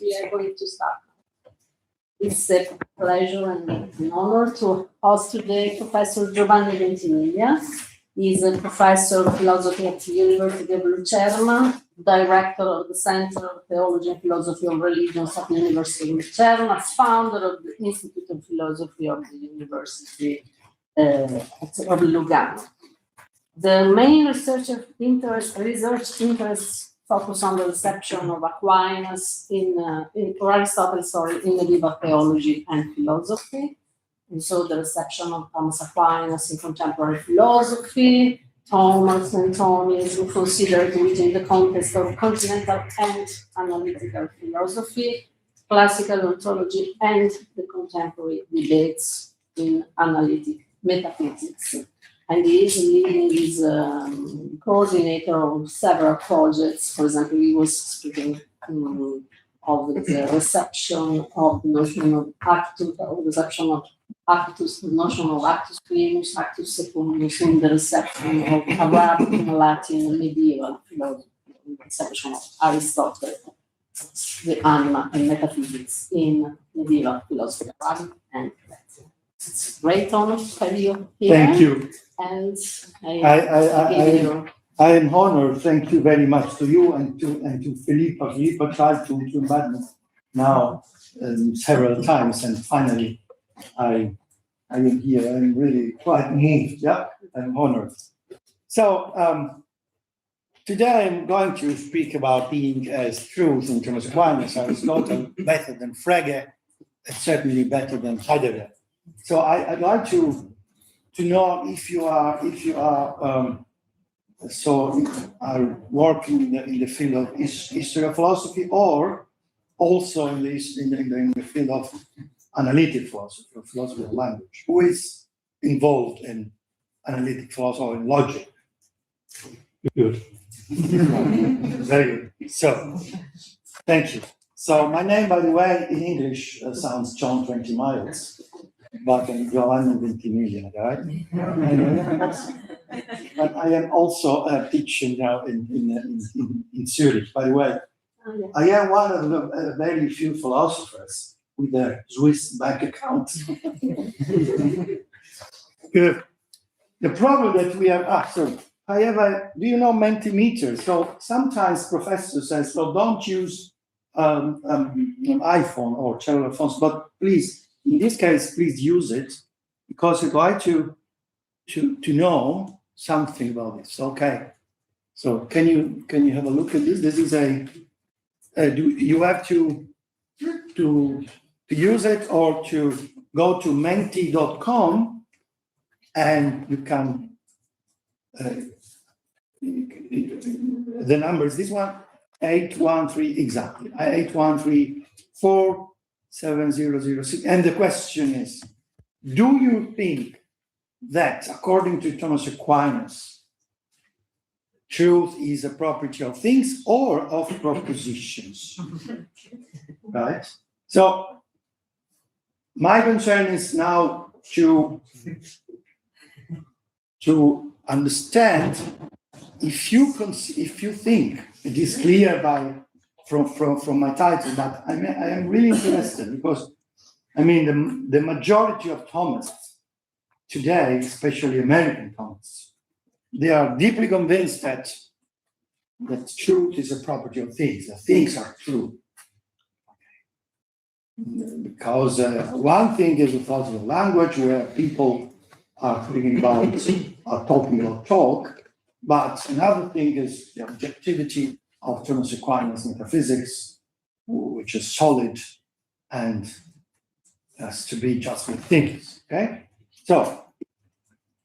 we are going to start. It's a pleasure and an honor to host today Professor Giovanni Ventimiglia. He's a professor of philosophy at the University of Lucern, director of the Center of Theology and Philosophy of Religions at the University of Lucern, as founder of the Institute of Philosophy of the University of Lugano. The main research interests focus on the reception of Aquinas Aristotle, in medieval theology and philosophy. And so the reception of Thomas Aquinas in contemporary philosophy, Thomas and Thomism considered within the context of continental and analytical philosophy, classical ontology, and the contemporary debates in analytic metaphysics. And he is leading his coordinator of several projects. For example, he was speaking of the reception of the notion of actus, the notion of actus primus, actus secundus, in the reception of Arabic, Latin, medieval philosophy, in the reception of Aristotle, the anima and metaphysics in medieval philosophy, Arabic and Latin. It's a great honor to have you here. Thank you. And I am honored. Thank you very much to you and to Filippo. Filippo tried to invite me now several times, and finally I am here. I'm really quite moved. Yeah, I'm honored. So today I'm going to speak about being as truth in terms of Aquinas, Aristotle, better than Frege, and certainly better than Heidegger. So I'd like to know if you are working in the field of history of philosophy, or also in the field of analytic philosophy, or philosophy of language. Who is involved in analytic philosophy or in logic? Good. Very good. So, thank you. So my name, by the way, in English sounds John 20 miles. But I'm Giovanni Ventimiglia, right? But I am also teaching now in Zurich. By the way, I am one of the very few philosophers with a Swiss bank account. Good. The problem that we have, do you know Mentimeter? So sometimes professors say, so don't use an iPhone or cellular phones, but please, in this case, please use it, because you'd like to know something about this. Okay. So can you have a look at this? This is you have to use it, or to go to menti.com, and you can the numbers. This one 813 exactly 813-47006. And the question is, do you think that, according to Thomas Aquinas, truth is a property of things or of propositions? Right? So, my concern is now to understand if you think it is clear from my title, but I am really interested, because the majority of Thomists today, especially American Thomists, they are deeply convinced that truth is a property of things, that things are true. Because one thing is the philosophy of language, where people are talking about talk, but another thing is the objectivity of Thomas Aquinas metaphysics, which is solid and has to be just with thinkers. Okay? So,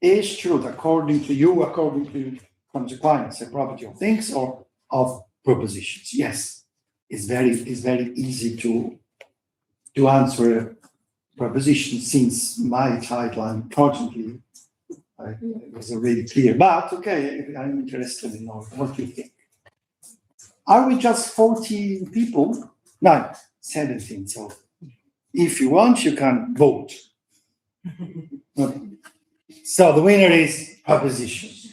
is truth, according to Thomas Aquinas, a property of things or of propositions? Yes, it's very easy to answer proposition, since my title, unfortunately, it was already clear. But okay, I'm interested in knowing what you think. Are we just 14 people? No, 17. So if you want, you can vote. So the winner is propositions.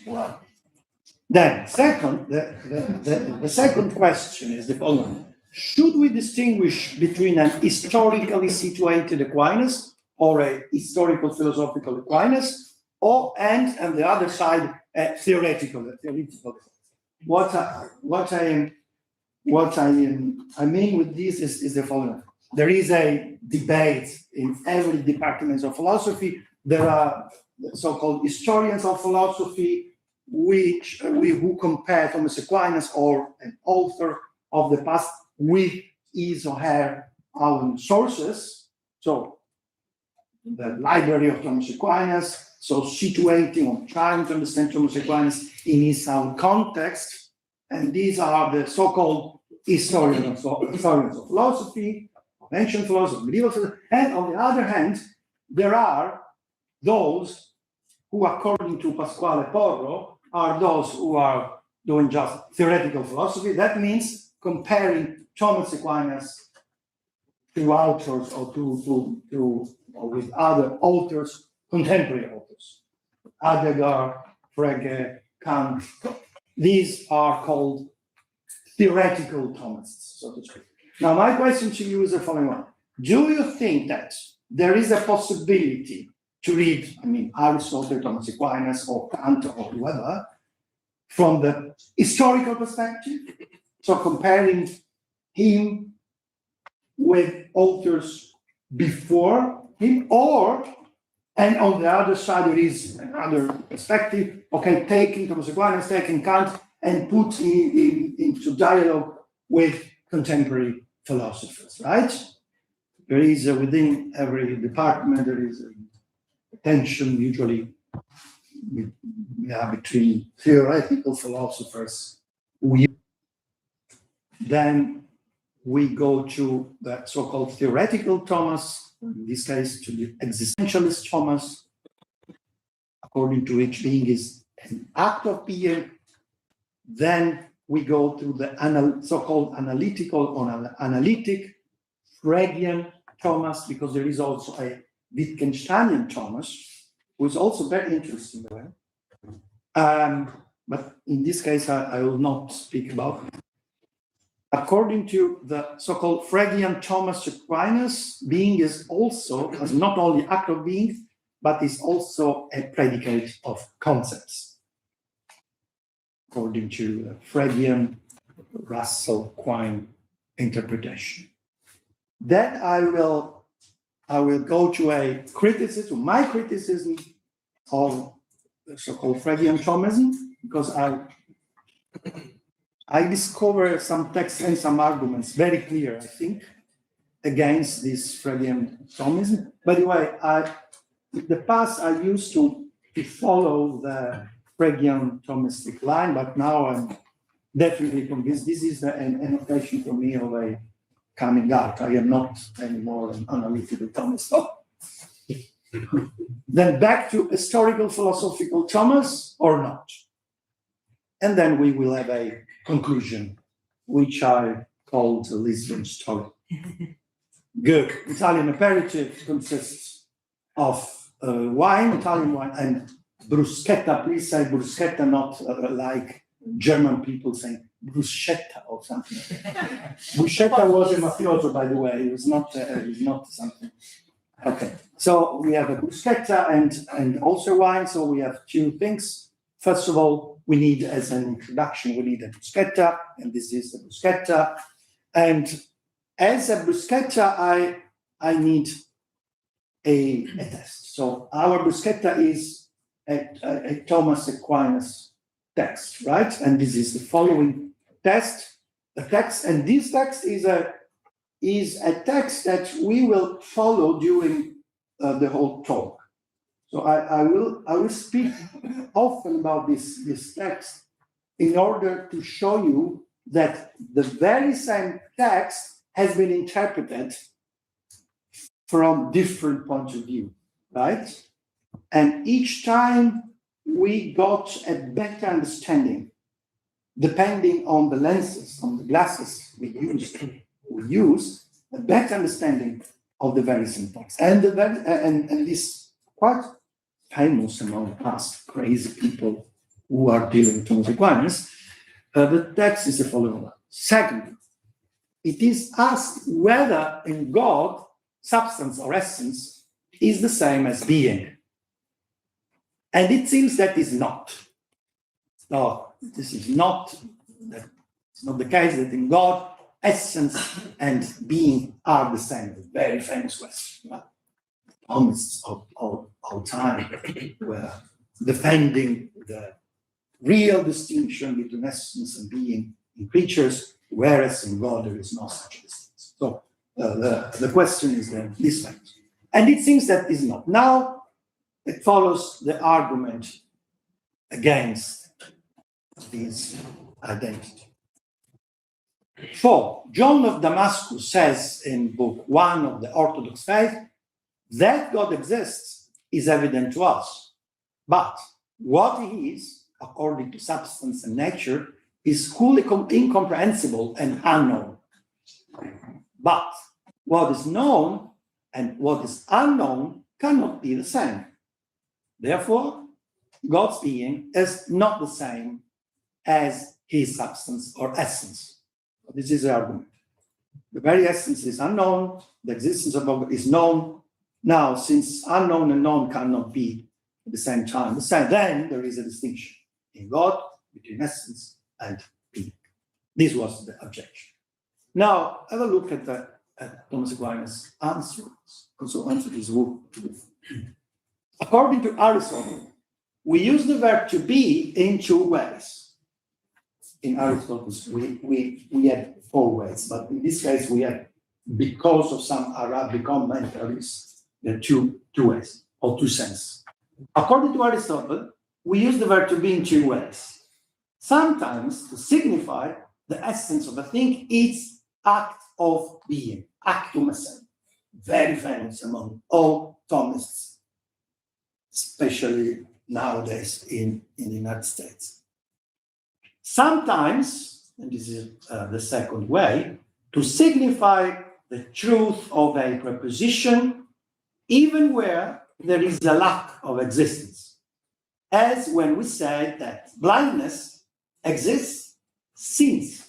Then, second, the second question is the following: should we distinguish between an historically situated Aquinas or a historical philosophical Aquinas, and on the other side, a theoretical? What I mean with this is the following. There is a debate in every department of philosophy. There are so-called historians of philosophy who compare Thomas Aquinas or an author of the past with his or her own sources. So the library of Thomas Aquinas, so situating or trying to understand Thomas Aquinas in his own context. And these are the so-called historians of philosophy, of ancient philosophy, medieval philosophy. And on the other hand, there are those who, according to Pasquale Porro, are those who are doing just theoretical philosophy. That means comparing Thomas Aquinas to authors or or with other authors, contemporary authors, Heidegger, Frege, Kant. These are called theoretical Thomists, so to speak. Now, my question to you is the following one. Do you think that there is a possibility to read, Aristotle, Thomas Aquinas, or Kant, or whoever, from the historical perspective? So comparing him with authors before him, and on the other side, there is another perspective, okay, taking Thomas Aquinas, taking Kant, and put into dialogue with contemporary philosophers, right? There is within every department, there is a tension usually between theoretical philosophers. Then we go to the so-called theoretical Thomas, in this case to the existentialist Thomas, according to which being is an act of being. Then we go to the so-called analytical or analytic Fregean Thomas, because there is also a Wittgensteinian Thomas, who is also very interesting, by the way. But in this case, I will not speak about it. According to the so-called Fregean Thomas Aquinas, being is also, as not only act of being, but is also a predicate of concepts. According to the Fregean Russell-Quine interpretation. Then I will go to a criticism, my criticism of the so-called Fregean Thomism, because I discover some texts and some arguments very clear, I think, against this Fregean Thomism. By the way, in the past I used to follow the Fregean Thomistic line, but now I'm definitely convinced this is an occasion for me of a coming out. I am not anymore an analytical Thomist. Then back to historical philosophical Thomas or not. And then we will have a conclusion, which I called the Lisbon story. Good. Italian aperitif consists of wine, Italian wine, and bruschetta. Please say bruschetta, not like German people saying bruschetta or something. Bruschetta was a mafioso, by the way. It was not something. Okay. So we have a bruschetta and also wine. So we have two things. First of all, we need, as an introduction, we need a bruschetta, and this is the bruschetta. And as a bruschetta, I need a test. So our bruschetta is a Thomas Aquinas text, right? And this is the following text. The text, and this text is a text that we will follow during the whole talk. So I will speak often about this text in order to show you that the very same text has been interpreted from different points of view, right? And each time we got a better understanding, depending on the lenses, on the glasses we use a better understanding of the very same text. And this quite famous among us crazy people who are dealing with Thomas Aquinas, the text is the following one. Second, it is asked whether in God, substance or essence is the same as being. And it seems that is not. No, this is not, it's not the case that in God, essence and being are the same. A very famous question. Thomists of our time were defending the real distinction between essence and being in creatures, whereas in God there is no such distinction. So the question is then this way. And it seems that is not. Now it follows the argument against this identity. For John of Damascus says in book 1 of the Orthodox faith, that God exists is evident to us. But what he is, according to substance and nature, is wholly incomprehensible and unknown. But what is known and what is unknown cannot be the same. Therefore, God's being is not the same as his substance or essence. This is the argument. The very essence is unknown, the existence of God is known. Now, since unknown and known cannot be at the same time, then there is a distinction in God between essence and being. This was the objection. Now, have a look at Thomas Aquinas' answer. Also answer this book. According to Aristotle, we use the verb to be in two ways. In Aristotle, we had 4 ways, but in this case, we had, because of some Arabic commentaries, there are two ways, or 2 senses. According to Aristotle, we use the verb to be in 2 ways. Sometimes to signify the essence of a thing, its act of being, actum essere, very famous among all Thomists, especially nowadays in the United States. Sometimes, and this is the second way, to signify the truth of a proposition, even where there is a lack of existence. As when we say that blindness exists since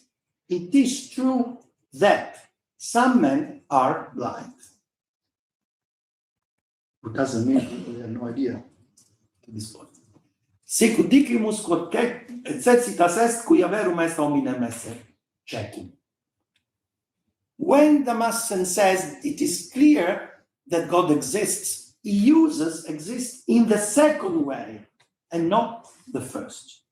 it is true that some men are blind. It doesn't mean we have no idea at this point. Sic dicimus quod necessitas est qui averum est hominem esse cecum. When Damascene says it is clear that God exists, he uses exist in the second way and not the first.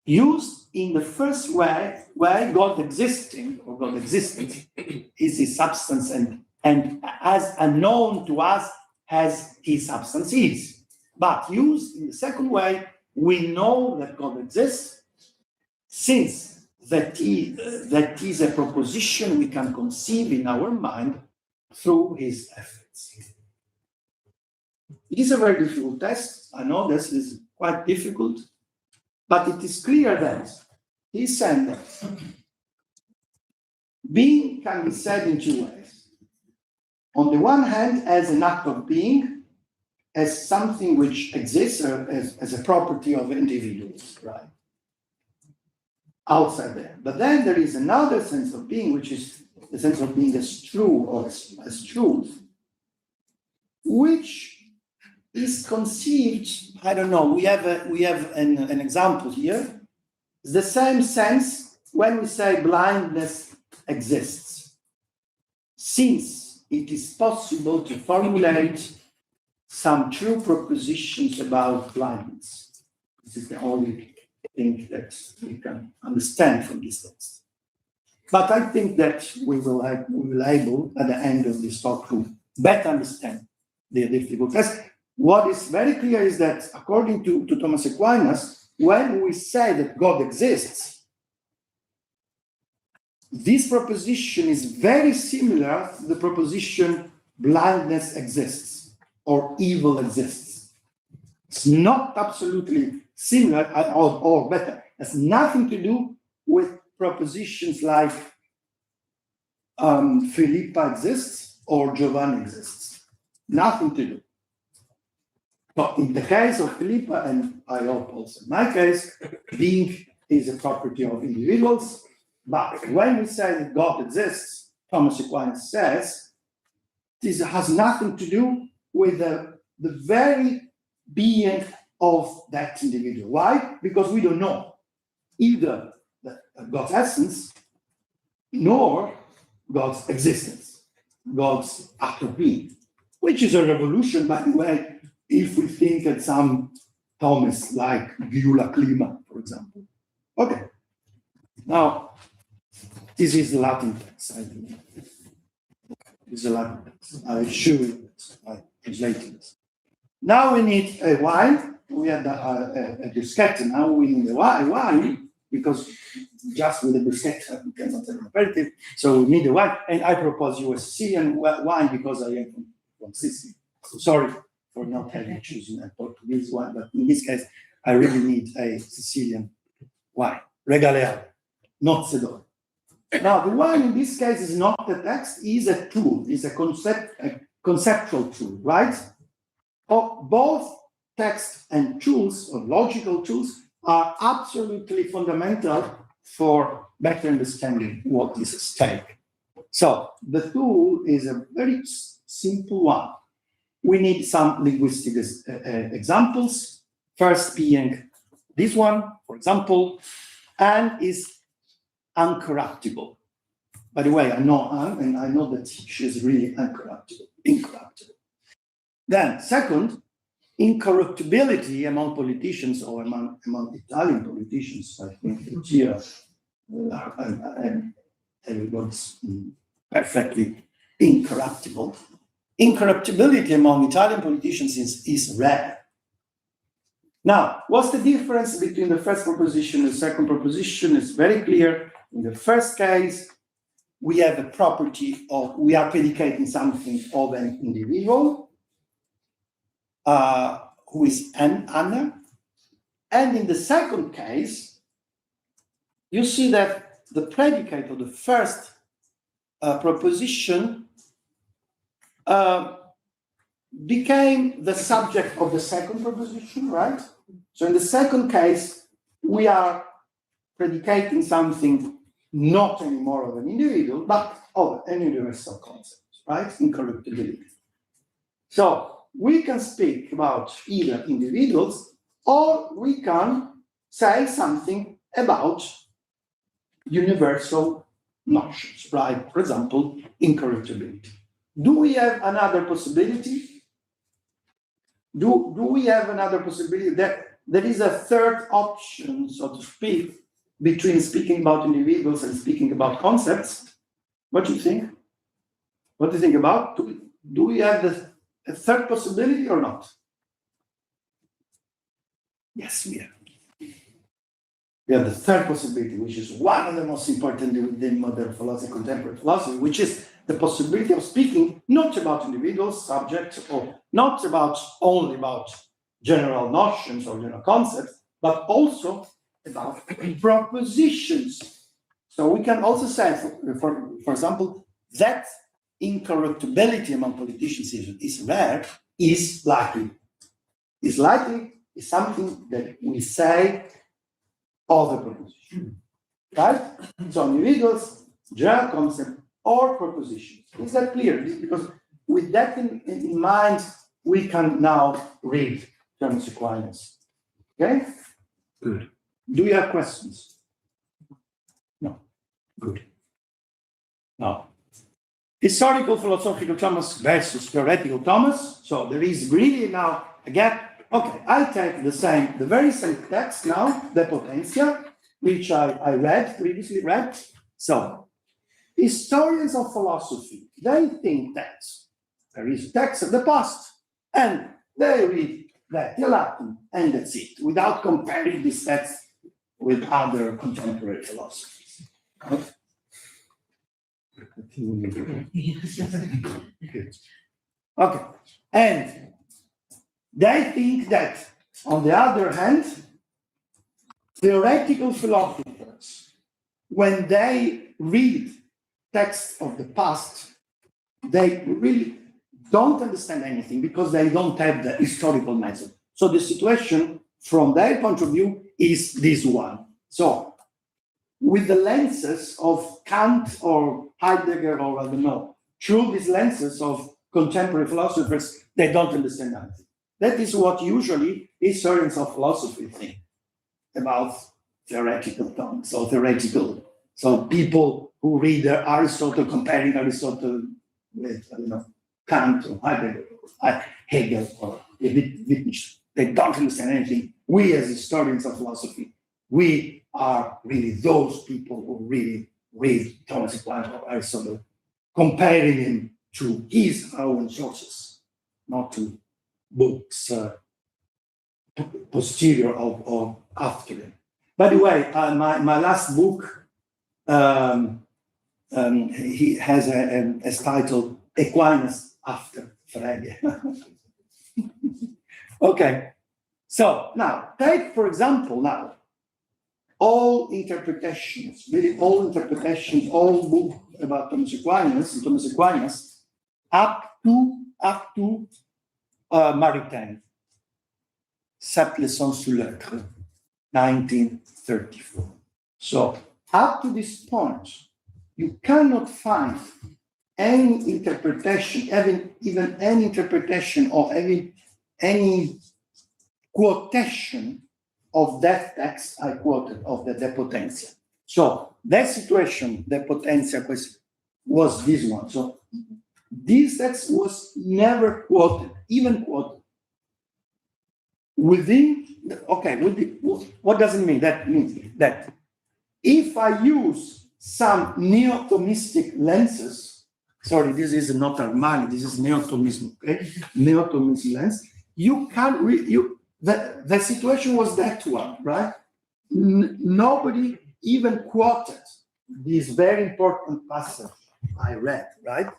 Used in the first way, where God existing or God existence is his substance and as unknown to us as his substance is. But used in the second way, we know that God exists, since that is a proposition we can conceive in our mind through his efforts. It is a very difficult test. I know this is quite difficult, but it is clear that he's saying that being can be said in 2 ways. On the one hand, as an act of being, as something which exists as a property of individuals, right? Outside there. But then there is another sense of being, which is the sense of being as true or as truth, which is conceived, I don't know, we have an example here. It's the same sense when we say blindness exists. Since it is possible to formulate some true propositions about blindness. This is the only thing that we can understand from this text. But I think that we will able at the end of this talk to better understand the difficult test. What is very clear is that according to Thomas Aquinas, when we say that God exists, this proposition is very similar to the proposition blindness exists or evil exists. It's not absolutely similar or better. It has nothing to do with propositions like Philippa exists or Giovanni exists. Nothing to do. But in the case of Philippa, and I hope also in my case, being is a property of individuals, But when we say that God exists, Thomas Aquinas says, this has nothing to do with the very being of that individual. Why? Because we don't know either God's essence nor God's existence, God's act of being, which is a revolution, by the way, if we think at some Thomists like Gyula Klima, for example. Okay, now this is the Latin text. This is a Latin text. I assure you that I translated this. Now we need a wine. We had a bruschetta. Now we need a wine because just with the bruschetta we cannot have an aperitif. So we need a wine. And I propose you a Sicilian wine because I am from Sicily. So sorry for not having chosen a Portuguese wine, but in this case, I really need a Sicilian wine. Regaleado, not Sedona. Now, the wine in this case is not the text, is a tool, is a conceptual tool, right? Both text and tools, or logical tools, are absolutely fundamental for better understanding what is at stake. So, the tool is a very simple one. We need some linguistic examples. First being this one, for example, and is uncorruptible. By the way, I know Anne, and I know that she is really incorruptible. Then, second, incorruptibility among politicians or among Italian politicians. I think that here everyone's perfectly incorruptible. Incorruptibility among Italian politicians is rare. Now, what's the difference between the first proposition and the second proposition? It's very clear. In the first case, we have a property of, we are predicating something of an individual who is Anna. And in the second case, you see that the predicate of the first proposition became the subject of the second proposition, right? So in the second case, we are predicating something not anymore of an individual, but of an universal concept, right? Incorruptibility. So we can speak about either individuals or we can say something about universal notions, right? For example, incorruptibility. Do we have another possibility? Do we have another possibility that there is a third option, so to speak, between speaking about individuals and speaking about concepts? What do you think? What do you think about? Do we have a third possibility or not? Yes, we have. We have the third possibility, which is one of the most important within modern philosophy, contemporary philosophy, which is the possibility of speaking not about individuals, subjects, or not only about general notions or general concepts, but also about propositions. So we can also say, for example, that incorruptibility among politicians is rare, is likely. Is likely is something that we say of a proposition, right? So individuals, general concept, or propositions. Is that clear? Because with that in mind, we can now read Thomas Aquinas. Okay? Good. Do you have questions? No. Good. Now, historical philosophical Thomas versus theoretical Thomas. So there is really now a gap. Okay, I take the very same text now, the Potentia, which I previously read. So, historians of philosophy, they think that there is a text of the past, and they read that in Latin, and that's it, without comparing this text with other contemporary philosophers. Okay. Okay, and they think that, on the other hand, theoretical philosophers, when they read texts of the past, they really don't understand anything because they don't have the historical method. So the situation, from their point of view, is this one. So with the lenses of Kant or Heidegger or I don't know, through these lenses of contemporary philosophers, they don't understand anything. That is what usually historians of philosophy think about theoretical terms or theoretical. So people who read Aristotle, comparing Aristotle with, I don't know, Kant or Heidegger, or Hegel or Wittgenstein, they don't understand anything. We as historians of philosophy, we are really those people who really read Thomas Aquinas or Aristotle, comparing him to his own sources, not to books posterior or after him. By the way, my last book, he has a title, Aquinas after Frege. Okay, so now take, for example, now, all interpretations, really all interpretations, all books about Thomas Aquinas, up to Maritain, Sept leçons sur l'être, 1934. So up to this point, you cannot find any interpretation, even any interpretation or any quotation of that text I quoted, of the De Potentia. So that situation, De Potentia, was this one. So this text was never quoted, even quoted. What does it mean? That means that if I use some neo-Thomistic lenses, sorry, this is not Armani, this is neo-Thomism, okay? Neo-Thomism lens, you can't the situation was that one, right? Nobody even quoted this very important passage I read, right?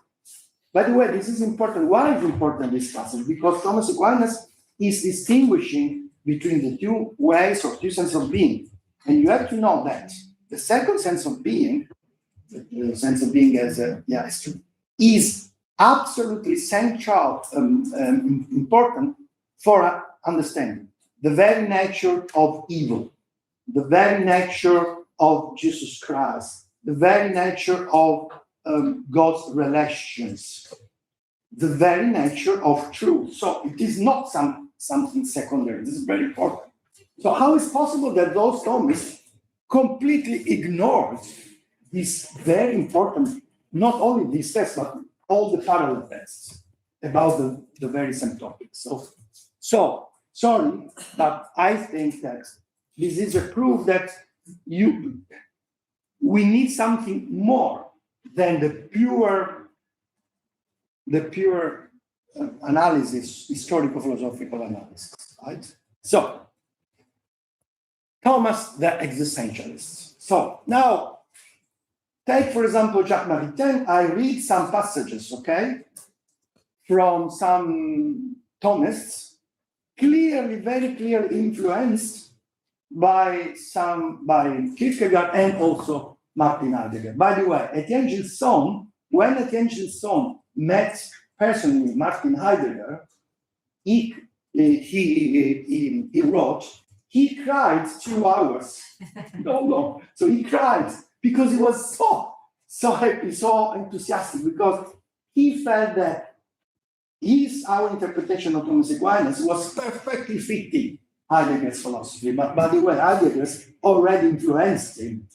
By the way, this is important. Why is important, this passage? Because Thomas Aquinas is distinguishing between the two ways or two senses of being. And you have to know that the second sense of being, the sense of being as it's true, is absolutely central, important for understanding the very nature of evil, the very nature of Jesus Christ, the very nature of God's relations, the very nature of truth. So it is not something secondary. This is very important. So how is it possible that those Thomists completely ignored this very important, not only this text, but all the parallel texts about the very same topic? So sorry, but I think that this is a proof that we need something more than the pure analysis, historical philosophical analysis, right? So, Thomas the existentialist. So now, take for example Jacques Maritain. I read some passages, okay, from some Thomists, very clearly influenced by Kierkegaard and also Martin Heidegger. By the way, Etienne Gilson, when Etienne Gilson met personally Martin Heidegger, he wrote, he cried 2 hours. No. So he cried because he was so happy, so enthusiastic, because he felt that our interpretation of Thomas Aquinas was perfectly fitting Heidegger's philosophy. But by the way, Heidegger's already influenced him.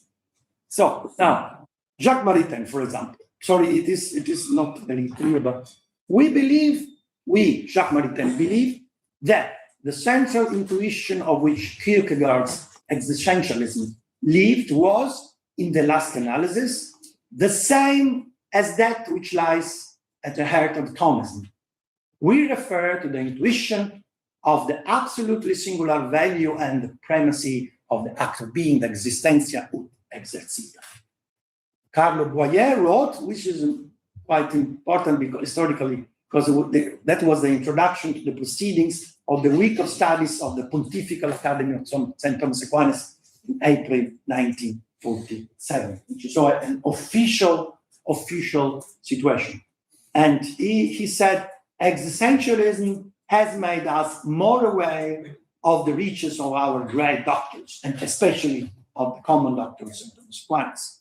So now, Jacques Maritain, for example. Sorry, it is not very clear, but Jacques Maritain, believe that the central intuition of which Kierkegaard's existentialism lived was, in the last analysis, the same as that which lies at the heart of Thomism. We refer to the intuition of the absolutely singular value and the primacy of the act of being, the existentia ut exercita. Carlo Boyer wrote, which is quite important historically, because that was the introduction to the proceedings of the week of studies of the Pontifical Academy of St. Thomas Aquinas in April 1947, which is an official situation. And he said, existentialism has made us more aware of the riches of our great doctors, and especially of the common doctors of Thomas Thomas Aquinas.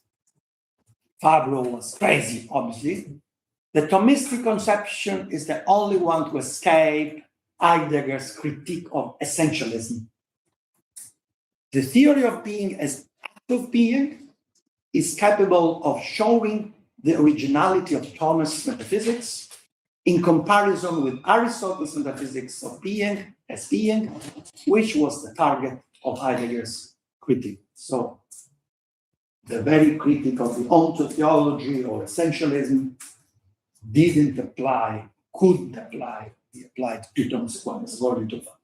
Fabro was crazy, obviously. The Thomistic conception is the only one to escape Heidegger's critique of essentialism. The theory of being as act of being is capable of showing the originality of Thomas' metaphysics in comparison with Aristotle's metaphysics of being as being, which was the target of Heidegger's critique. So the very critique of the ontology or essentialism didn't apply, couldn't apply, he applied to Thomas Aquinas, according to that.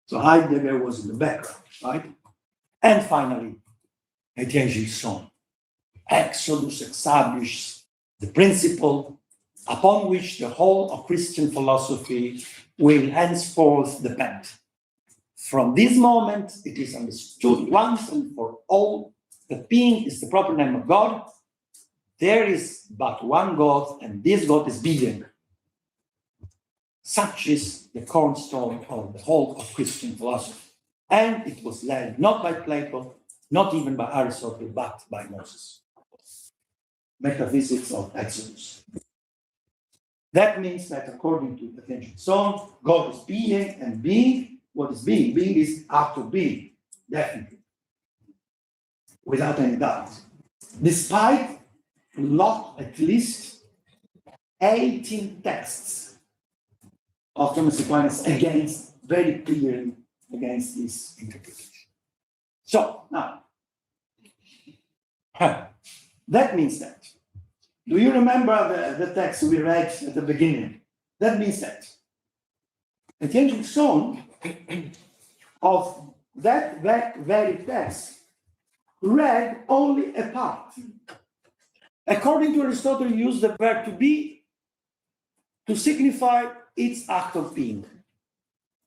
So Heidegger was in the background, right? And finally, HPHIL Exodus establishes the principle upon which the whole of Christian philosophy will henceforth depend. From this moment, it is understood once and for all that being is the proper name of God. There is but one God, and this God is being. Such is the cornerstone of the whole of Christian philosophy. And it was led not by Plato, not even by Aristotle, but by Moses. Metaphysics of Exodus. That means that according to the ancient song, God is being, and being, what is being? Being is act of being, definitely, without any doubt. Despite at least 18 texts of Thomas Aquinas very clearly against this interpretation. So now, that means that. Do you remember the text we read at the beginning? That means that the ancient song of that very text read only a part. According to Aristotle, he used the verb to be to signify its act of being.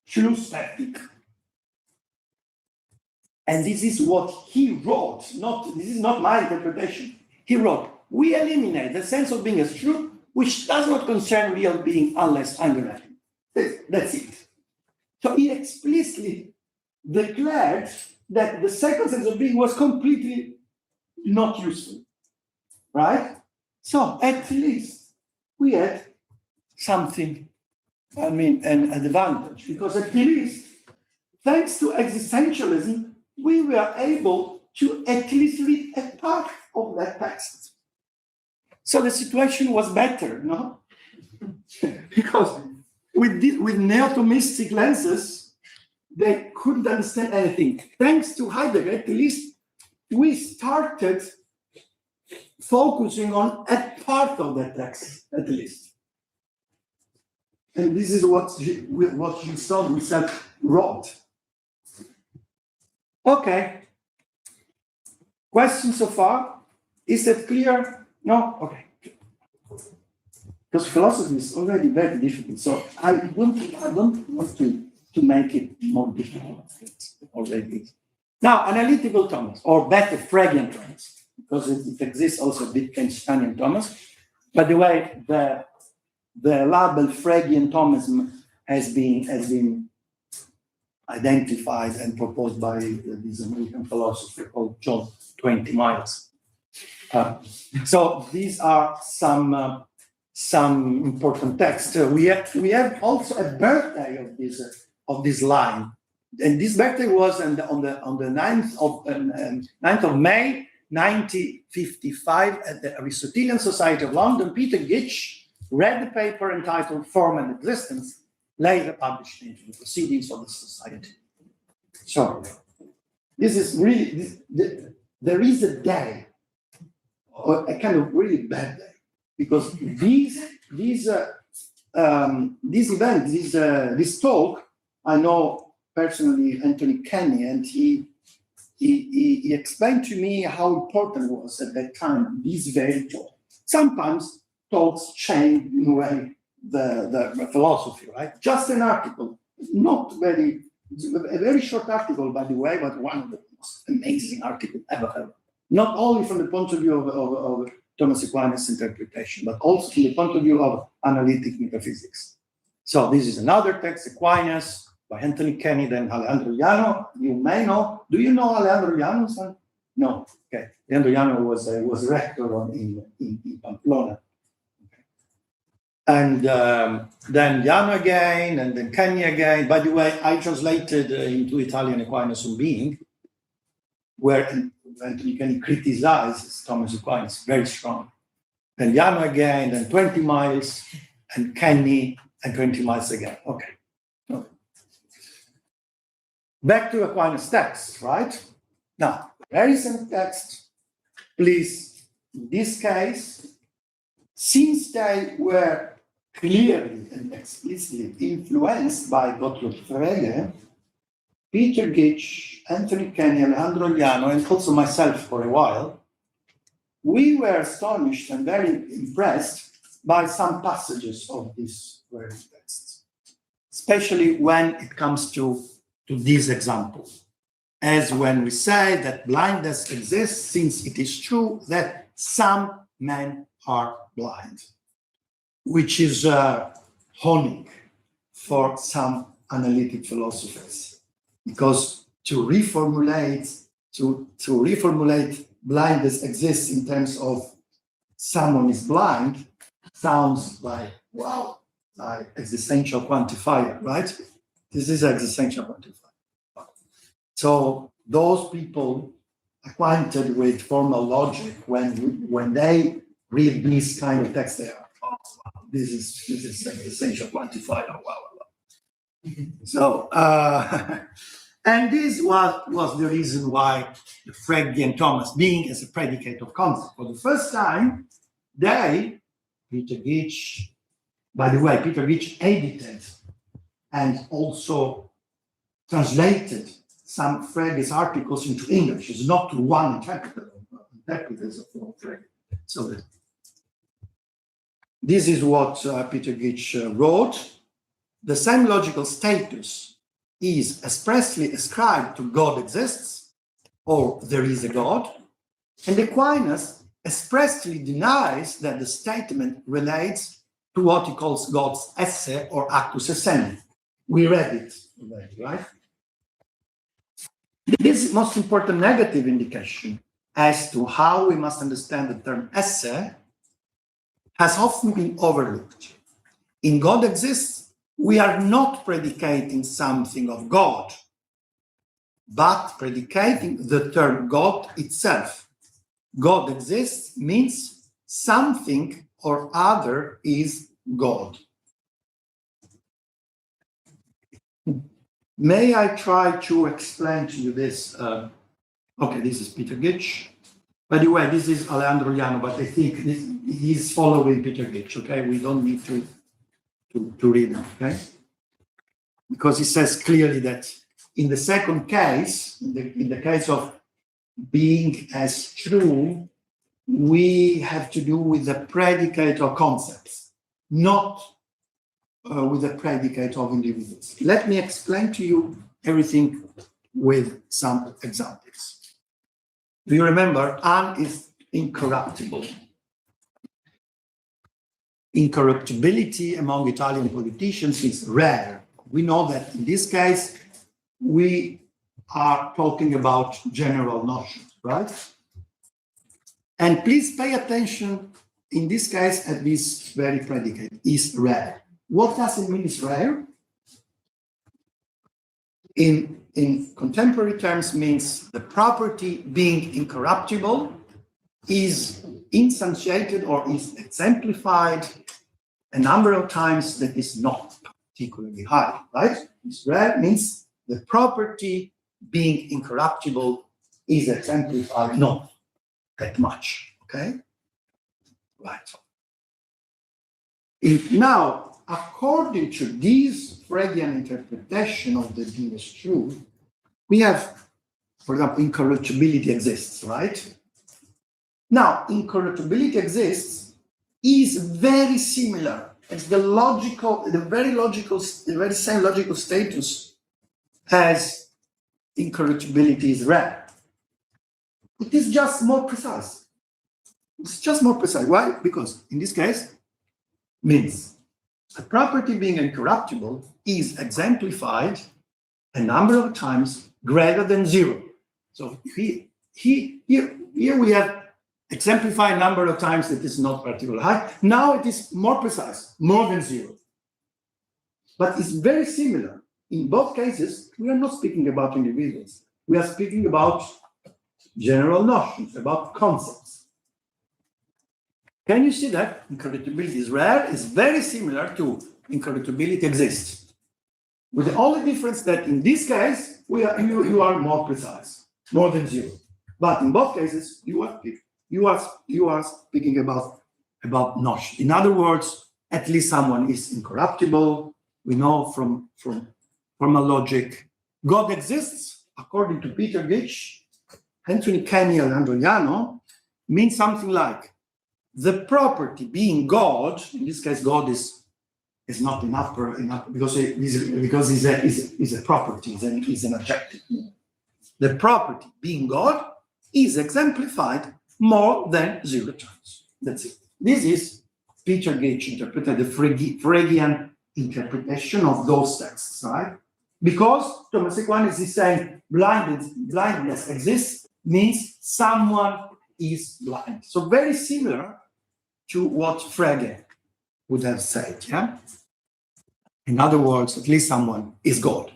Schlussfertig. And this is what he wrote. This is not my interpretation. He wrote, we eliminate the sense of being as truth, which does not concern real being unless underlying. That's it. So he explicitly declared that the second sense of being was completely not useful. Right? So at least we had something, an advantage, because at least, thanks to existentialism, we were able to at least read a part of that text. So the situation was better, no? Because with neo-Thomistic lenses, they couldn't understand anything. Thanks to Heidegger, at least, we started focusing on a part of the text, at least. And this is what you saw himself wrote. Okay. Questions so far? Is that clear? No? Okay. Because philosophy is already very difficult, so I don't want to make it more difficult. It's already. Now, analytical Thomas, or better, Fregean Thomas, because it exists also a bit Wittgensteinian Thomas. By the way, the label Fregean Thomism has been identified and proposed by this American philosopher called John 20 Miles. So these are some important texts. We have also a birthday of this line, and this birthday was on the 9th of May 1955 at the Aristotelian Society of London. Peter Geach read the paper entitled Form and Existence, later published into the Proceedings of the Society. So this is really there is a day, or a kind of really bad day, because this talk, I know personally Anthony Kenny, and he explained to me how important it was at that time, this very talk. Sometimes talks change in a way the philosophy, right? Just an article, a very short article, by the way, but one of the most amazing articles ever. Not only from the point of view of Thomas Aquinas' interpretation, but also from the point of view of analytic metaphysics. So this is another text, Aquinas, by Anthony Kenny, then Alejandro Llano. You may know. Do you know Alejandro Llano, son? No, okay. Alejandro Llano was rector in Pamplona. Okay. And then Llano again, and then Kenny again. By the way, I translated into Italian Aquinas on Being, where Anthony Kenny criticizes Thomas Aquinas, very strong. And Llano again, then 20 miles, and Kenny, and 20 miles again. Okay. Back to Aquinas' text, right? Now, very simple text. Please, in this case, since they were clearly and explicitly influenced by Gottlob Frege, Peter Geach, Anthony Kenny, Alejandro Llano, and also myself for a while, we were astonished and very impressed by some passages of this very text, especially when it comes to this example, as when we say that blindness exists, since it is true that some men are blind, which is honing for some analytic philosophers, because to reformulate blindness exists in terms of someone is blind sounds like, wow, like existential quantifier, right? This is existential quantifier. So those people acquainted with formal logic, when they read this kind of text, they are, oh, wow, this is existential quantifier. Wow, wow. So, and this was the reason why the Fregean Thomas, being as a predicate of concept, for the first time, Peter Geach, by the way, Peter Geach edited and also translated some Frege's articles into English. It's not one interpreters of Frege. So this is what Peter Geach wrote. The same logical status is expressly ascribed to God exists, or there is a God, and Aquinas expressly denies that the statement relates to what he calls God's esse or actus essendi. We read it already, right? This most important negative indication as to how we must understand the term esse has often been overlooked. In God exists, we are not predicating something of God, but predicating the term God itself. God exists means something or other is God. May I try to explain to you this? Okay, this is Peter Geach. By the way, this is Alejandro Llano, but I think he's following Peter Geach, okay? We don't need to read it, okay? Because he says clearly that in the second case, in the case of being as true, we have to do with the predicate of concepts, not with the predicate of individuals. Let me explain to you everything with some examples. Do you remember, An is incorruptible. Incorruptibility among Italian politicians is rare. We know that in this case, we are talking about general notions, right? And please pay attention in this case at this very predicate, is rare. What does it mean is rare? In contemporary terms means the property being incorruptible is instantiated or is exemplified a number of times that is not particularly high, right? It's rare means the property being incorruptible is exemplified not that much, okay? Right. Now, according to this Fregean interpretation of the deepest truth, we have, for example, incorruptibility exists, right? Now, incorruptibility exists is very similar. It's the very same logical status as incorruptibility is rare. It is just more precise. It's just more precise. Why? Because in this case, means a property being incorruptible is exemplified a number of times greater than zero. So here we have exemplified a number of times that it's not particularly high. Now it is more precise, more than 0. But it's very similar. In both cases, we are not speaking about individuals. We are speaking about general notions, about concepts. Can you see that incorruptibility is rare? It's very similar to incorruptibility exists. With the only difference that in this case, you are more precise, more than 0. But in both cases, you are speaking about notion. In other words, at least someone is incorruptible. We know from a logic, God exists, according to Peter Geach, Kenny and Alejandro Llano, means something like the property being God. In this case, God is not enough because it's a property, is an adjective. The property being God is exemplified more than 0 times. That's it. This is Peter Geach interpreted the Fregean interpretation of those texts, right? Because Thomas Aquinas is saying blindness exists means someone is blind. So very similar to what Frege would have said, yeah? In other words, at least someone is God,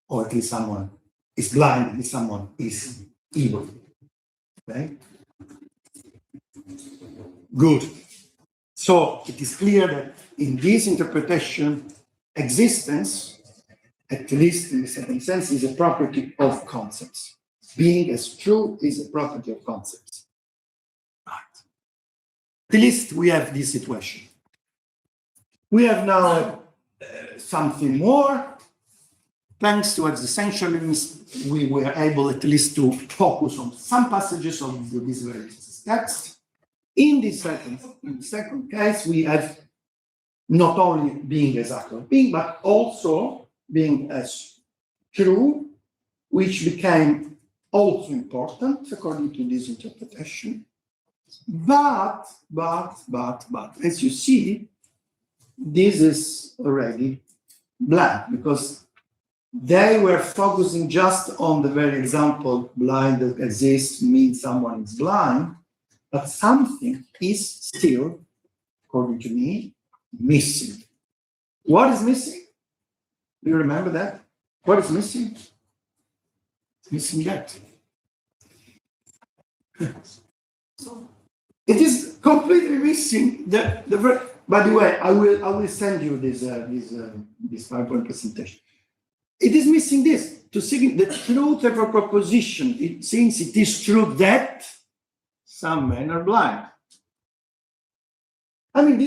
or at least someone is blind, at least someone is evil. Okay? Good. So it is clear that in this interpretation, existence, at least in a certain sense, is a property of concepts. Being as true is a property of concepts. Right. At least we have this situation. We have now something more. Thanks to existentialism, we were able at least to focus on some passages of this very text. In the second case, we have not only being as actual being, but also being as true, which became also important according to this interpretation. But, as you see, this is already blank, because they were focusing just on the very example, blind that exists means someone is blind, but something is still, according to me, missing. What is missing? Do you remember that? What is missing? It's missing that. It is completely missing the. By the way, I will send you this PowerPoint presentation. It is missing this to see the truth of a proposition. Since it is true that some men are blind. I mean,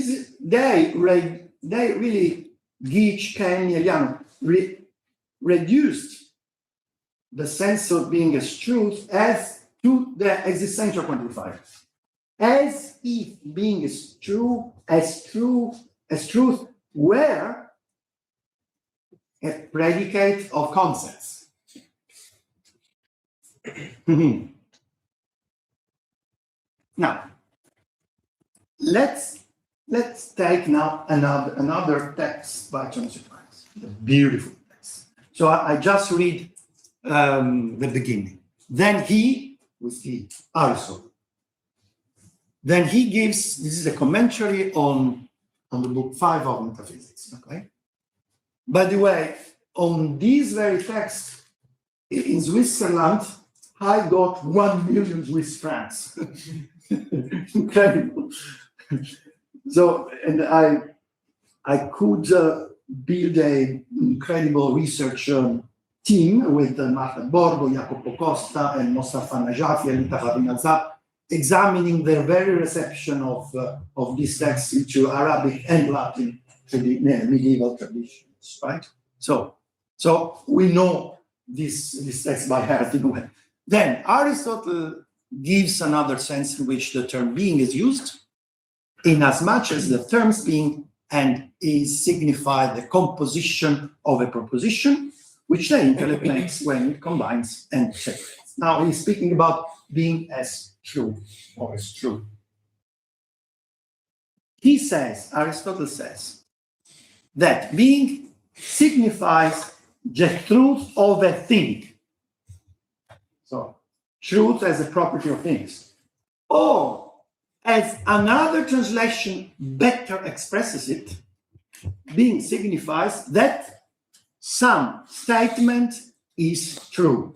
they really, Geach, Kenny, and Llano, reduced the sense of being as truth as to the existential quantifier, as if being as truth were a predicate of concepts. Now, let's take now another text by Thomas Aquinas, a beautiful text. So I just read the beginning. Then Aristotle. Then he gives, this is a commentary on the book 5 of metaphysics, okay? By the way, on this very text, in Switzerland, I got 1 million Swiss francs. Incredible. So, and I could build an incredible research team with Marta Borgo, Jacopo Costa, and Mostafa Najafi, and Farina, examining the very reception of this text into Arabic and Latin medieval traditions, right? So we know this text by heart in a way. Then Aristotle gives another sense in which the term being is used, in as much as the terms being and is signified the composition of a proposition, which the intellect makes when it combines and separates. Now he's speaking about being as true or as true. He says, Aristotle says, that being signifies the truth of a thing. So truth as a property of things. Or, as another translation better expresses it, being signifies that some statement is true.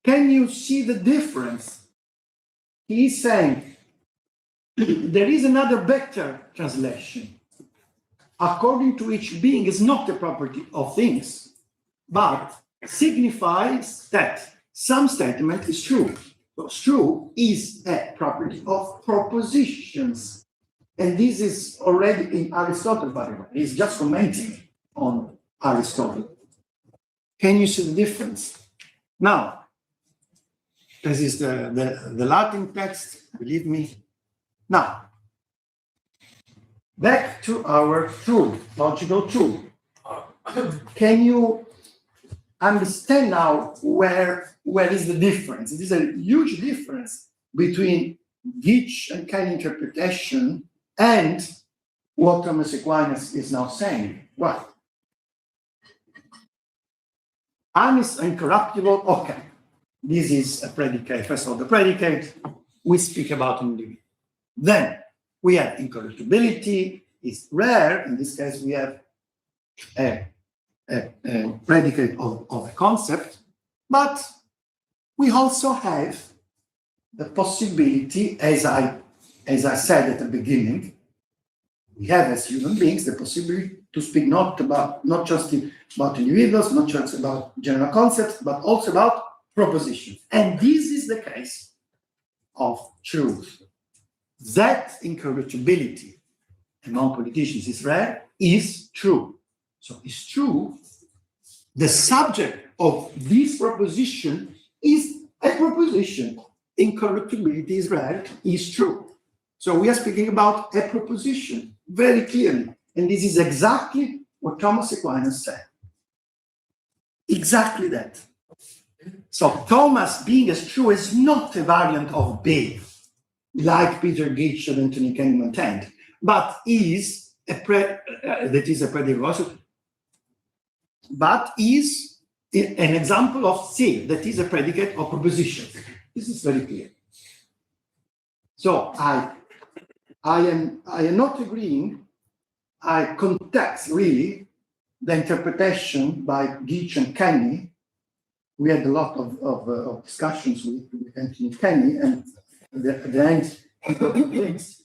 Can you see the difference? He's saying there is another better translation, according to which being is not a property of things, but signifies that some statement is true. So true is a property of propositions. And this is already in Aristotle, by the way. He's just commenting on Aristotle. Can you see the difference? Now, this is the Latin text, believe me. Now, back to our truth, logical truth. Can you understand now where is the difference? It is a huge difference between Geach and Kenny interpretation and what Thomas Aquinas is now saying. Right. Incorruptible, okay. This is a predicate. First of all, the predicate, we speak about individual. Then we have incorruptibility, is rare. In this case, we have a predicate of a concept, but we also have the possibility, as I said at the beginning, we have as human beings the possibility to speak not just about individuals, not just about general concepts, but also about propositions. And this is the case of truth. That incorruptibility among politicians is rare, is true. So it's true. The subject of this proposition is a proposition. Incorruptibility is rare, is true. So we are speaking about a proposition very clearly. And this is exactly what Thomas Aquinas said. Exactly that. So Thomas being as true is not a variant of being, like Peter Geach and Anthony Kenny maintained, but is a predicate also, but is an example of C, that is a predicate of proposition. This is very clear. So I am not agreeing. I contest really the interpretation by Geach and Kenny. We had a lot of discussions with Anthony Kenny, and at the end he thinks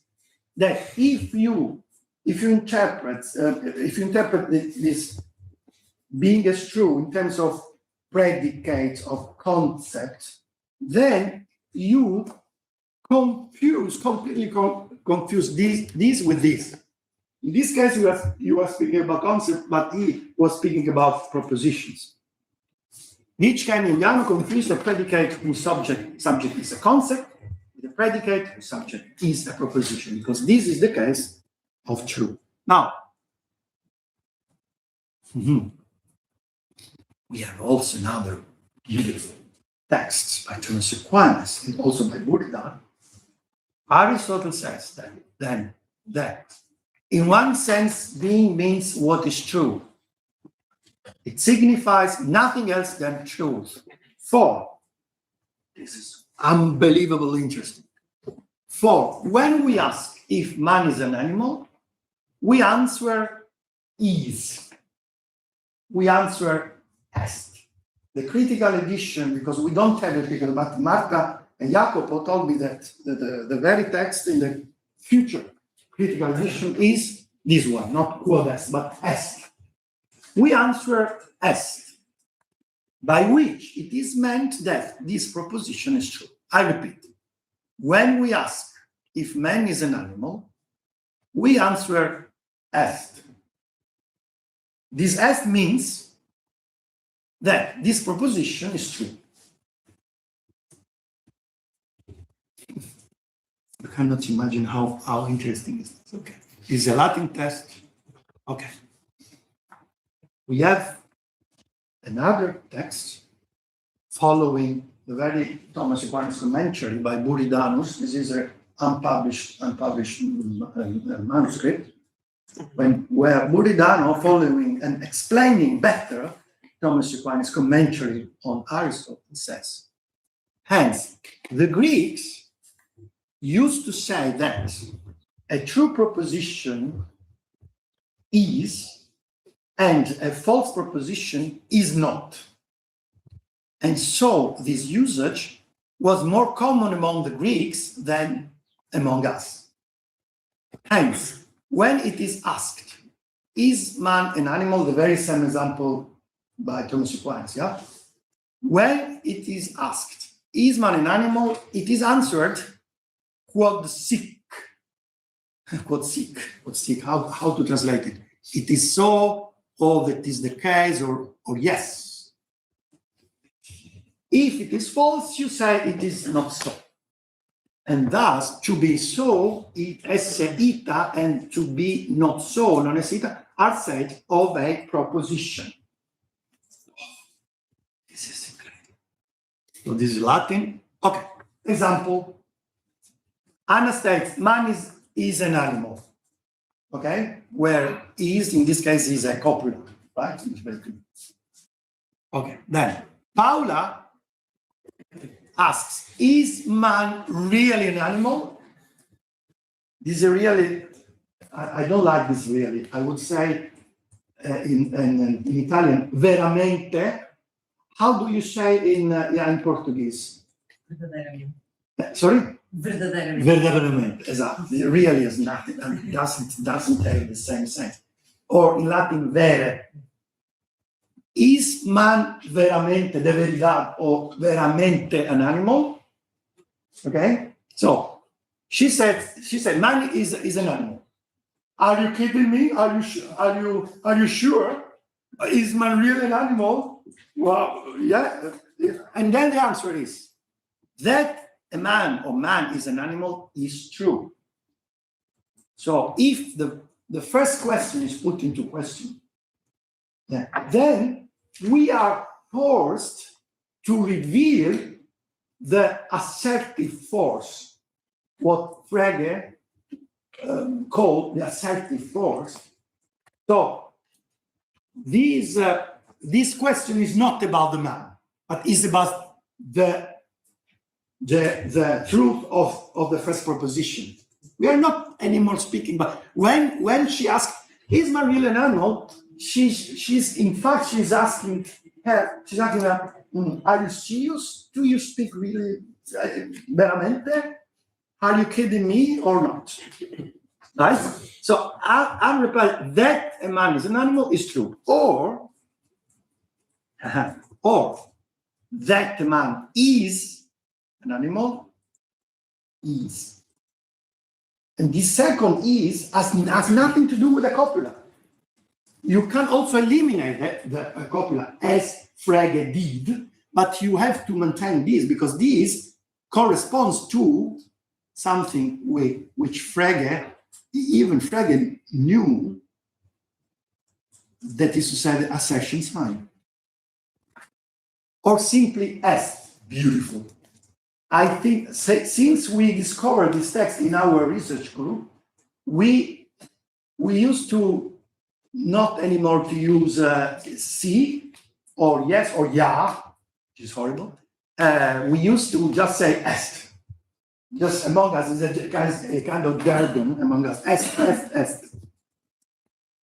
that if you interpret this being as true in terms of predicates of concept, then you completely confuse this with this. In this case, you are speaking about concept, but he was speaking about propositions. Geach, Kenny, and Llano confuse the predicate whose subject is a concept with the predicate whose subject is a proposition, because this is the case of truth. Now, we have also another beautiful text by Thomas Aquinas and also by Buridan. Aristotle says that in one sense, being means what is true. It signifies nothing else than truth. For, this is unbelievably interesting. For, when we ask if man is an animal, we answer is. We answer est. The critical edition, because we don't have it, because but Marta and Jacopo told me that the very text in the future critical edition is this one, not quod est, but est. We answer est, by which it is meant that this proposition is true. I repeat, when we ask if man is an animal, we answer est. This est means that this proposition is true. You cannot imagine how interesting it is. Okay. It's a Latin text. Okay. We have another text following the very Thomas Aquinas commentary by Buridanus. This is an unpublished manuscript, where Buridano, following and explaining better Thomas Aquinas' commentary on Aristotle says. Hence, the Greeks used to say that a true proposition is, and a false proposition is not. And so this usage was more common among the Greeks than among us. Hence, when it is asked, is man an animal? The very same example by Thomas Aquinas, yeah? When it is asked, is man an animal? It is answered, quod sic. Quod sic, how to translate it? It is so, or that is the case, or yes. If it is false, you say it is not so. And thus, to be so, esse ita, and to be not so, non esse ita, are said of a proposition. This is incredible. So this is Latin. Okay. Example. Anna states, man is an animal. Okay? Where is, in this case, is a copula, right? Okay. Then, Paula asks, is man really an animal? This is really, I don't like this really. I would say in Italian, veramente. How do you say in Portuguese? Verdadeiramente. Sorry? Verdadeiramente. Verdadeiramente, exactly. Really is nothing, and doesn't have the same sense. Or in Latin, vere. Is man veramente, de verdad, or veramente an animal? Okay? So, she said, man is an animal. Are you kidding me? Are you sure? Is man really an animal? Well, yeah. And then the answer is that a man or man is an animal is true. So if the first question is put into question, then we are forced to reveal the assertive force, what Frege called the assertive force. So this question is not about the man, but is about the truth of the first proposition. We are not anymore speaking, but when she asks, is man really an animal? She's asking her, are you serious? Do you speak really veramente? Are you kidding me or not? Right? So I'm replying that a man is an animal is true, or that a man is an animal is. And the second is has nothing to do with the copula. You can also eliminate the copula as Frege did, but you have to maintain this because this corresponds to something which Frege, even Frege knew, that is to say the assertion sign. Or simply as beautiful. I think since we discovered this text in our research group, we used to not anymore to use si or yes or ja, which is horrible. We used to just say est. Just among us is a kind of jargon among us. Est.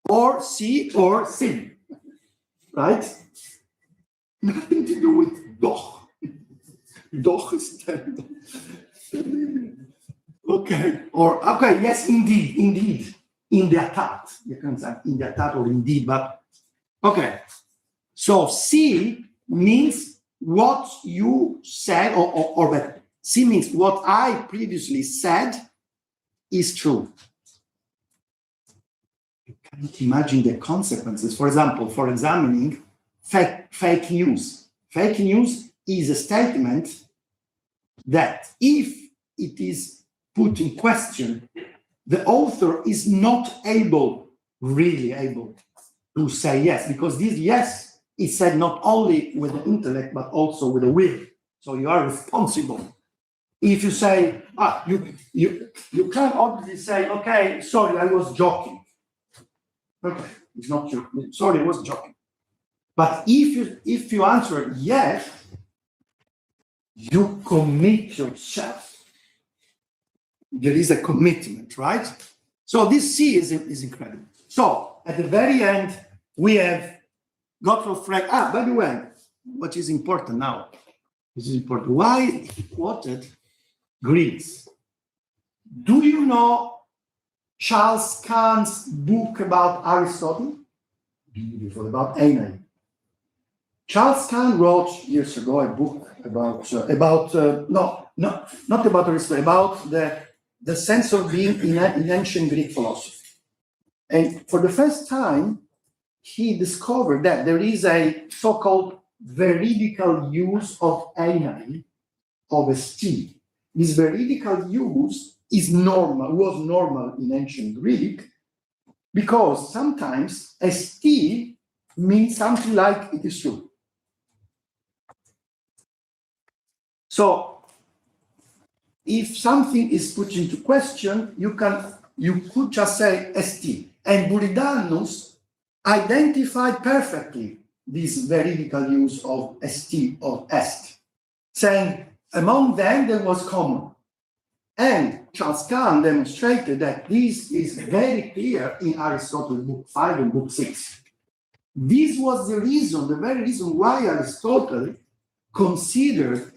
Or si or sin. Right? Nothing to do with doch. Doch is terrible. Okay, yes, indeed. In the attack. You can say in the attack or indeed, but okay. So C means what you said, or better. C means what I previously said is true. You can't imagine the consequences. For example, for examining fake news. Fake news is a statement that if it is put in question, the author is not really able to say yes, because this yes is said not only with the intellect, but also with the will. So you are responsible. If you say, you can't obviously say, okay, sorry, I was joking. Okay, it's not true. Sorry, I was joking. But if you answer yes, you commit yourself. There is a commitment, right? So this C is incredible. So at the very end, we have Gottlob Frege. By the way, what is important now? This is important. Why he quoted Greeks? Do you know Charles Kahn's book about Aristotle? Beautiful, about Einai. Charles Kahn wrote years ago a book about not about Aristotle, about the sense of being in ancient Greek philosophy. And for the first time, he discovered that there is a so-called veridical use of Einai, of st. This veridical use was normal in ancient Greek, because sometimes st means something like it is true. So if something is put into question, you could just say st. And Buridanus identified perfectly this veridical use of st or est, saying among them there was common. And Charles Kahn demonstrated that this is very clear in Aristotle book 5 and book 6. This was the very reason why Aristotle considered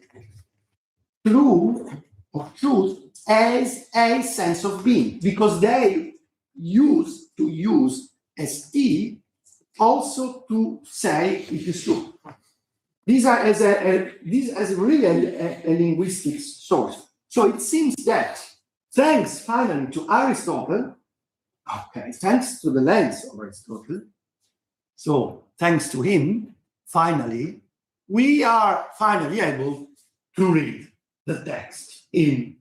truth as a sense of being, because they used to use st also to say it is true. These are really a linguistic source. So it seems that thanks finally to Aristotle, thanks to the lens of Aristotle, so thanks to him, finally, we are finally able to read the text in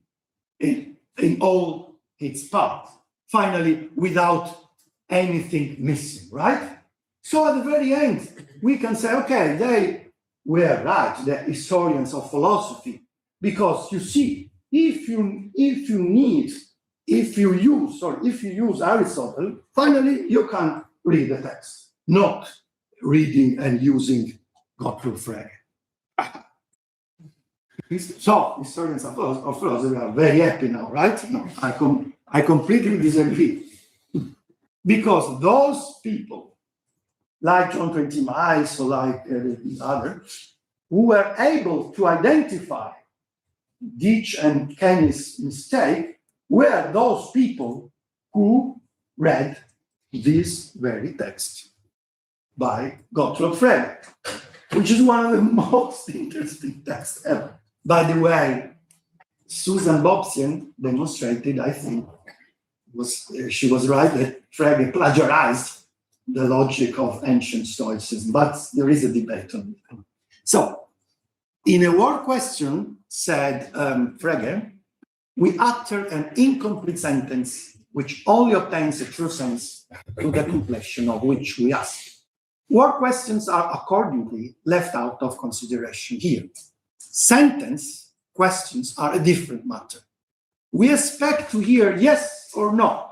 all its parts, finally, without anything missing, right? So at the very end, we can say, okay, they were right, the historians of philosophy, because you see, if you use Aristotle, finally you can read the text, not reading and using Gottlob Frege. So historians of philosophy are very happy now, right? No, I completely disagree. Because those people, like John 20 Miles or like these others, who were able to identify Geach and Kenny's mistake, were those people who read this very text by Gottlob Frege, which is one of the most interesting texts ever. By the way, Susan Bobsien demonstrated, I think, she was right, that Frege plagiarized the logic of ancient Stoicism, but there is a debate on it. So, in a word question, said Frege, we utter an incomplete sentence which only obtains a true sense to the completion of which we ask. Word questions are accordingly left out of consideration here. Sentence questions are a different matter. We expect to hear yes or no.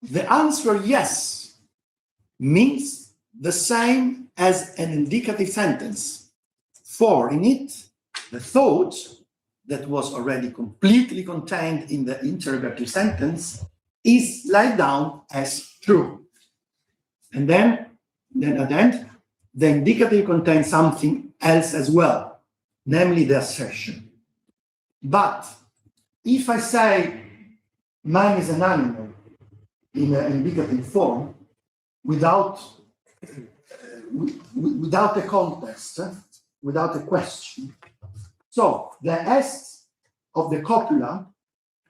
The answer yes means the same as an indicative sentence, for in it, the thought that was already completely contained in the interrogative sentence is laid down as true. And then at the end, the indicative contains something else as well, namely the assertion. But if I say man is an animal in an indicative form, without a context, without a question, so the est of the copula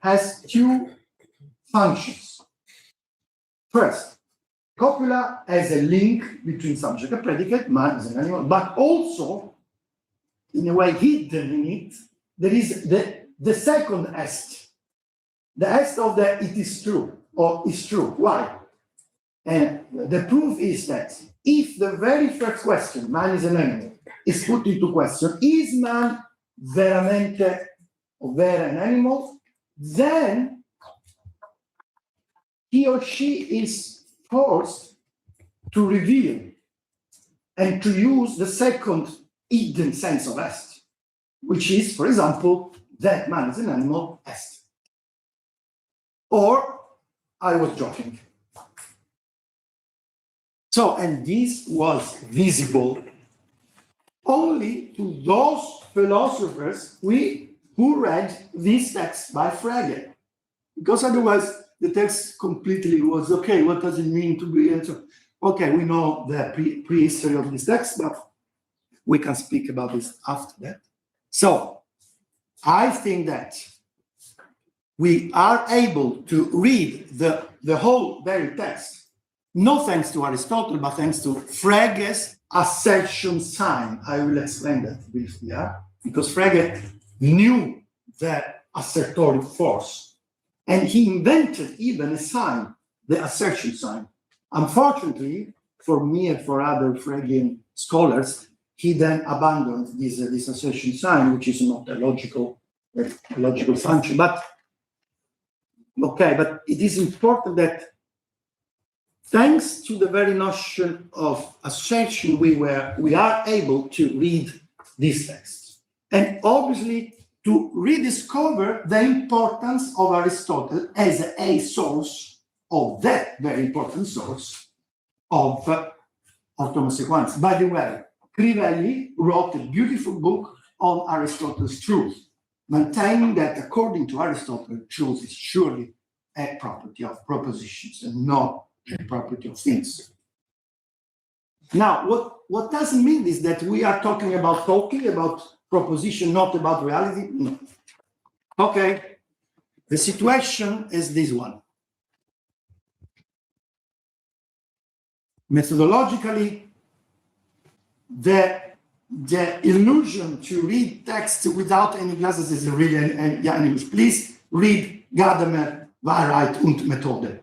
has two functions. First, copula has a link between subject and predicate, man is an animal, but also, in a way hidden in it, there is the second est, the est of the it is true, or is true. Why? And the proof is that if the very first question, man is an animal, is put into question, is man veramente or vera an animal, then he or she is forced to reveal and to use the second hidden sense of est, which is, for example, that man is an animal, est. Or, I was joking. So, and this was visible only to those philosophers who read this text by Frege. Because otherwise, the text completely was, okay, what does it mean to be? And so, okay, we know the prehistory of this text, but we can speak about this after that. So, I think that we are able to read the whole very text, not thanks to Aristotle, but thanks to Frege's assertion sign. I will explain that briefly, because Frege knew the assertoric force, and he invented even a sign, the assertion sign. Unfortunately, for me and for other Fregean scholars, he then abandoned this assertion sign, which is not a logical function. But okay, but it is important that thanks to the very notion of assertion, we are able to read this text, and obviously to rediscover the importance of Aristotle as a source of that very important source of Thomas Aquinas. By the way, Crivelli wrote a beautiful book on Aristotle's truth, maintaining that according to Aristotle, truth is surely a property of propositions and not a property of things. Now, what doesn't mean is that we are talking about proposition, not about reality. No. Okay, the situation is this one. Methodologically, the illusion to read text without any glasses is really anyways. Please read Gadamer, Wahrheit und Methode.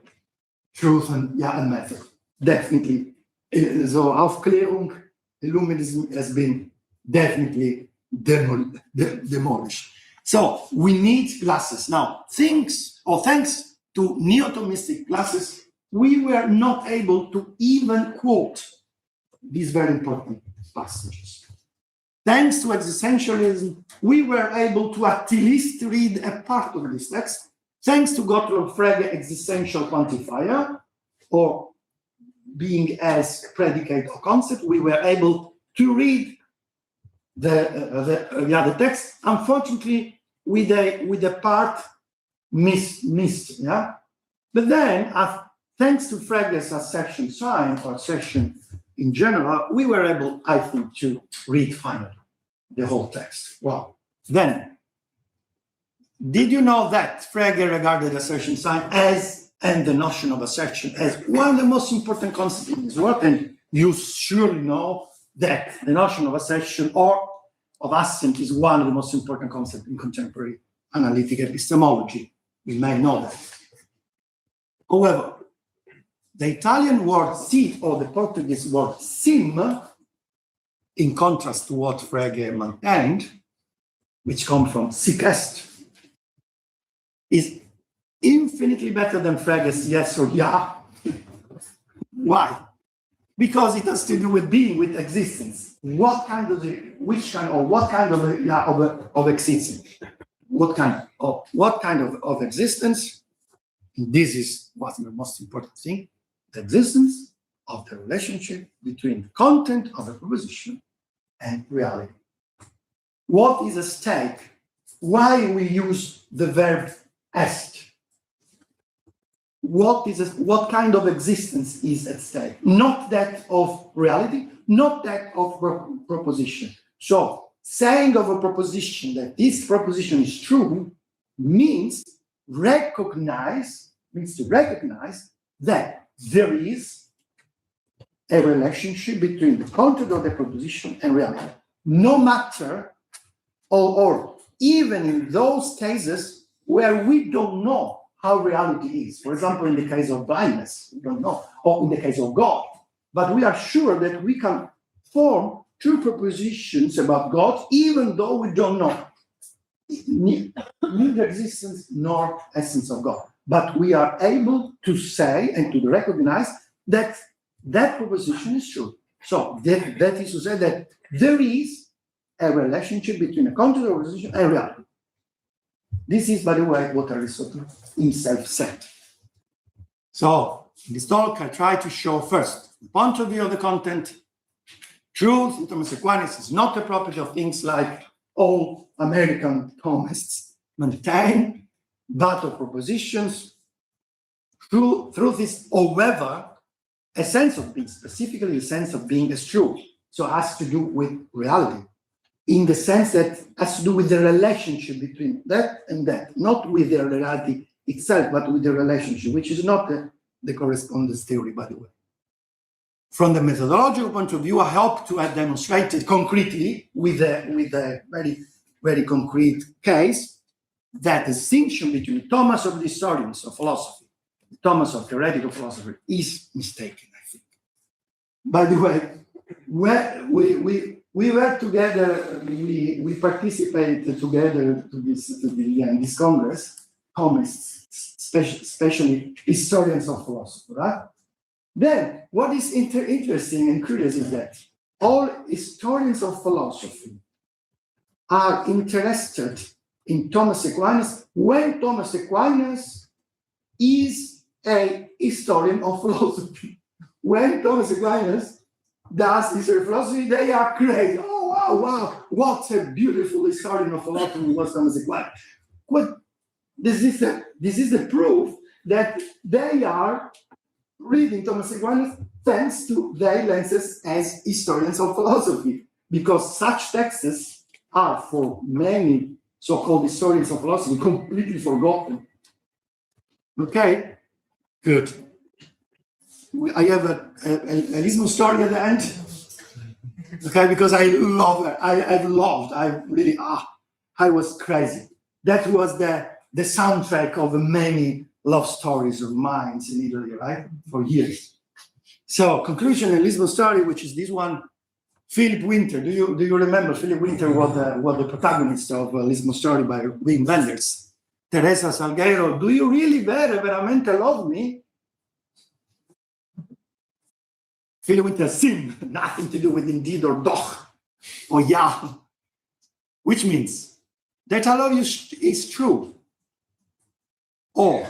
Truth and method. Definitely. So Aufklärung, Illuminism has been definitely demolished. So we need glasses. Now, thanks to neo-Thomistic glasses, we were not able to even quote these very important passages. Thanks to existentialism, we were able to at least read a part of this text. Thanks to Gottlob Frege, existential quantifier, or being as predicate or concept, we were able to read the text. Unfortunately, with the part missed. Yeah, but then thanks to Frege's assertion sign or assertion in general, we were able, I think, to read finally the whole text. Well, then, did you know that Frege regarded assertion sign and the notion of assertion as one of the most important concepts in his work? And you surely know that the notion of assertion or of assent is one of the most important concepts in contemporary analytic epistemology. We may know that. However, the Italian word si or the Portuguese word sim, in contrast to what Frege maintained, which comes from sic est, is infinitely better than Frege's yes or yeah. Why? Because it has to do with being, with existence. What kind of existence? What kind of existence? This is what's the most important thing: the existence of the relationship between the content of a proposition and reality. What is at stake? Why we use the verb est? What kind of existence is at stake? Not that of reality, not that of proposition. So, saying of a proposition that this proposition is true means to recognize that there is a relationship between the content of the proposition and reality. No matter, or even in those cases where we don't know how reality is. For example, in the case of blindness, we don't know, or in the case of God. But we are sure that we can form two propositions about God, even though we don't know neither existence nor essence of God. But we are able to say and to recognize that that proposition is true. So that is to say that there is a relationship between a content of proposition and reality. This is, by the way, what Aristotle himself said. So in this talk, I try to show first the point of view of the content. Truth in Thomas Aquinas is not a property of things like all American Thomists maintain, but of propositions. Truth is, however, a sense of being, specifically a sense of being as true. So it has to do with reality, in the sense that it has to do with the relationship between that and that, not with the reality itself, but with the relationship, which is not the correspondence theory, by the way. From the methodological point of view, I hope to have demonstrated concretely with a very, very concrete case that the distinction between Thomas of the historians of philosophy, Thomas of theoretical philosophy is mistaken, I think. By the way, we were together, we participated together to this Congress, Thomists, especially historians of philosophy, right? Then, what is interesting and curious is that all historians of philosophy are interested in Thomas Aquinas when Thomas Aquinas is a historian of philosophy. When Thomas Aquinas does history of philosophy, they are crazy. Oh, wow, what a beautiful historian of philosophy was Thomas Aquinas. Well, this is the proof that they are reading Thomas Aquinas thanks to their lenses as historians of philosophy, because such texts are, for many so-called historians of philosophy, completely forgotten. Okay, good. I have a Lisbon story at the end. Okay, because I love it. I was crazy. That was the soundtrack of many love stories of mine in Italy, right? For years. So, conclusion in Lisbon story, which is this one, Philip Winter. Do you remember Philip Winter was the protagonist of Lisbon story by Wim Wenders? Teresa Salgueiro, do you really veramente love me? Philip Winter, sim, nothing to do with indeed or doch or ja, which means that I love you is true, or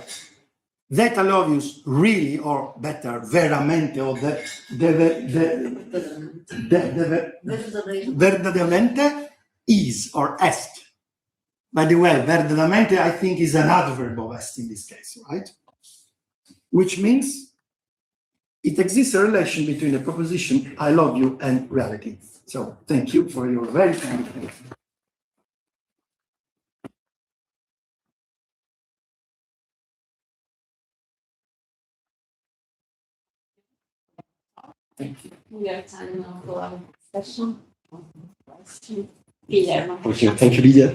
that I love you really, or better, veramente, or verdaderamente is or est. By the way, verdaderamente I think is an adverb of est in this case, right? Which means it exists a relation between the proposition I love you and reality. So thank you for your very kind attention. Thank you. We have time now for our session. Guillermo. Okay, thank you, Lydia.